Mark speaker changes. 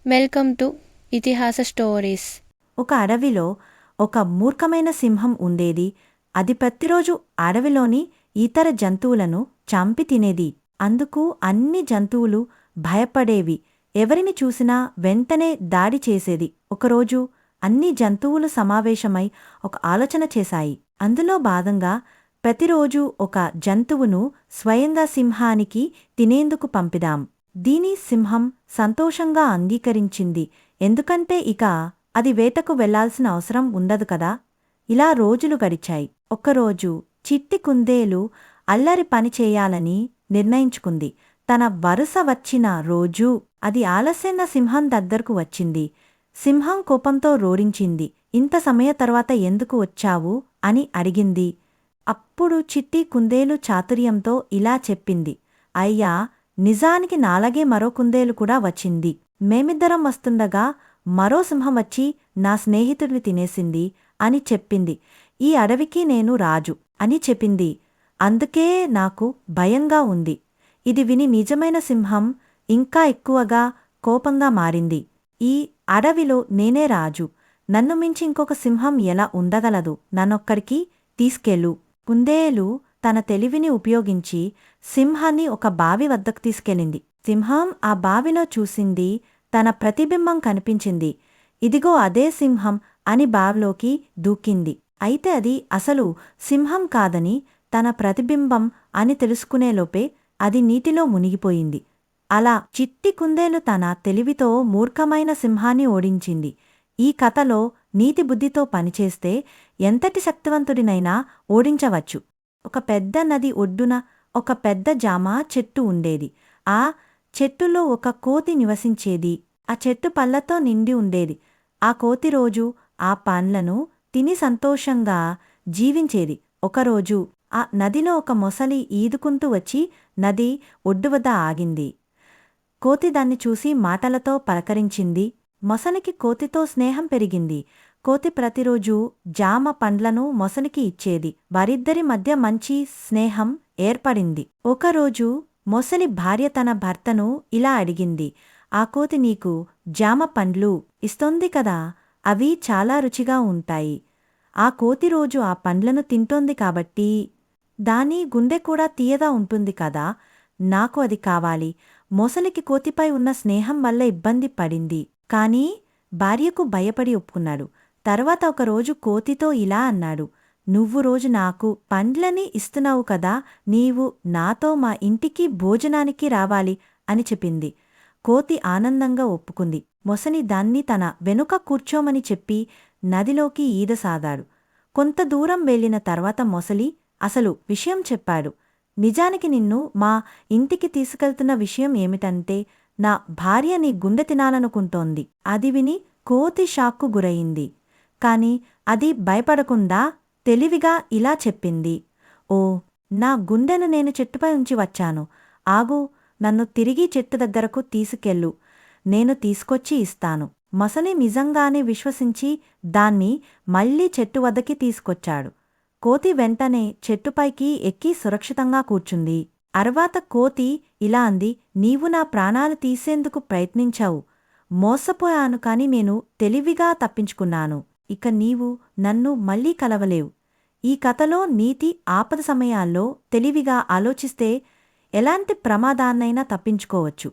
Speaker 1: Welcome to ఇతిహాస stories.
Speaker 2: ఒక అడవిలో ఒక మూర్ఖమైన సింహం ఉండేది. అది ప్రతిరోజు అడవిలోని ఇతర జంతువులను చంపి తినేది. అందుకు అన్ని జంతువులు భయపడేవి. ఎవరిని చూసినా వెంటనే దాడి చేసేది. ఒకరోజు అన్ని జంతువులు సమావేశమై ఒక ఆలోచన చేశాయి. అందులో భాగంగా ప్రతిరోజు ఒక జంతువును స్వయంగా సింహానికి తినేందుకు పంపిదాం. దీని సింహం సంతోషంగా అంగీకరించింది. ఎందుకంటే ఇక అది వేటకు వెళ్లాల్సిన అవసరం ఉండదు కదా. ఇలా రోజులు గడిచాయి. ఒక్కరోజు చిట్టి కుందేలు అల్లరి పని చేయాలని నిర్ణయించుకుంది. తన వరుస వచ్చిన రోజూ అది ఆలస్యంగా సింహం దగ్గరకు వచ్చింది. సింహం కోపంతో రోరించింది. ఇంత సమయ తర్వాత ఎందుకు వచ్చావు అని అడిగింది. అప్పుడు చిట్టి కుందేలు చాతుర్యంతో ఇలా చెప్పింది. అయ్యా, నిజానికి నాలాగే మరో కుందేలు కూడా వచ్చింది. మేమిద్దరం వస్తుండగా మరో సింహం వచ్చి నా స్నేహితుడిని తినేసింది అని చెప్పింది. ఈ అడవికి నేను రాజు అని చెప్పింది. అందుకే నాకు భయంగా ఉంది. ఇది విని నిజమైన సింహం ఇంకా ఎక్కువగా కోపంగా మారింది. ఈ అడవిలో నేనే రాజు. నన్ను మించి ఇంకొక సింహం ఎలా ఉండగలదు? నన్నొక్కడికి తీసుకెళ్ళు. కుందేలు తన తెలివిని ఉపయోగించి సింహాన్ని ఒక బావి వద్దకు తీసుకెళ్ళింది. సింహం ఆ బావిలో చూసింది. తన ప్రతిబింబం కనిపించింది. ఇదిగో అదే సింహం అని బావిలోకి దూకింది. అయితే అది అసలు సింహం కాదని తన ప్రతిబింబం అని తెలుసుకునేలోపే అది నీటిలో మునిగిపోయింది. అలా చిట్టి కుందేలు తన తెలివితో మూర్ఖమైన సింహాన్ని ఓడించింది. ఈ కథలో నీతి బుద్ధితో పనిచేస్తే ఎంతటి శక్తివంతుడినైనా ఓడించవచ్చు. ఒక పెద్ద నది ఒడ్డున ఒక పెద్ద జామ చెట్టు ఉండేది. ఆ చెట్టులో ఒక కోతి నివసించేది. ఆ చెట్టు పళ్లతో నిండి ఉండేది. ఆ కోతి రోజు ఆ పండ్లను తిని సంతోషంగా జీవించేది. ఒకరోజు ఆ నదిలో ఒక మొసలి ఈదుకుంటూ వచ్చి నది ఒడ్డు వద్ద ఆగింది. కోతి దాన్ని చూసి మాటలతో పలకరించింది. మొసలికి కోతితో స్నేహం పెరిగింది. కోతి ప్రతిరోజూ జామ పండ్లను మొసలికి ఇచ్చేది. వారిద్దరి మధ్య మంచి స్నేహం ఏర్పడింది. ఒకరోజు మొసలి భార్య తన భర్తను ఇలా అడిగింది. ఆ కోతి నీకు జామ పండ్లు ఇస్తోంది కదా, అవి చాలా రుచిగా ఉంటాయి. ఆ కోతి రోజు ఆ పండ్లను తింటోంది కాబట్టి దాని గుండె కూడా తీయగా ఉంటుంది కదా, నాకు అది కావాలి. మొసలికి కోతిపై ఉన్న స్నేహం వల్ల ఇబ్బంది పడింది. కాని భార్యకు భయపడి ఒప్పుకున్నాడు. తర్వాత ఒకరోజు కోతితో ఇలా అన్నాడు. నువ్వు రోజు నాకు పండ్లని ఇస్తున్నావు కదా, నీవు నాతో మా ఇంటికి భోజనానికి రావాలి అని చెప్పింది. కోతి ఆనందంగా ఒప్పుకుంది. మొసలి దాన్ని తన వెనుక కూర్చోమని చెప్పి నదిలోకి ఈదసాగాడు. కొంత దూరం వెళ్ళిన తర్వాత మొసలి అసలు విషయం చెప్పాడు. నిజానికి నిన్ను మా ఇంటికి తీసుకెళ్తున్న విషయం ఏమిటంటే, నా భార్య నీ గుండె తినాలనుకుంటోంది. అది విని కోతి షాక్కు గురయింది. కాని అది భయపడకుండా తెలివిగా ఇలా చెప్పింది. ఓ, నా గుండెను నేను చెట్టుపై ఉంచి వచ్చాను. ఆగు, నన్ను తిరిగి చెట్టు దగ్గరకు తీసుకెళ్ళు. నేను తీసుకొచ్చి ఇస్తాను. మొసలి నిజంగానే విశ్వసించి దాన్ని మళ్లీ చెట్టు వద్దకి తీసుకొచ్చాడు. కోతి వెంటనే చెట్టుపైకి ఎక్కి సురక్షితంగా కూర్చుంది. అర్వాత కోతి ఇలా అంది. నీవు నా ప్రాణాలు తీసేందుకు ప్రయత్నించావు. మోసపోయాను కాని నేను తెలివిగా తప్పించుకున్నాను. ఇక నీవు నన్ను మళ్లీ కలవలేవు. ఈ కథలో నీతి ఆపద సమయాల్లో తెలివిగా ఆలోచిస్తే ఎలాంటి ప్రమాదాన్నైనా తప్పించుకోవచ్చు.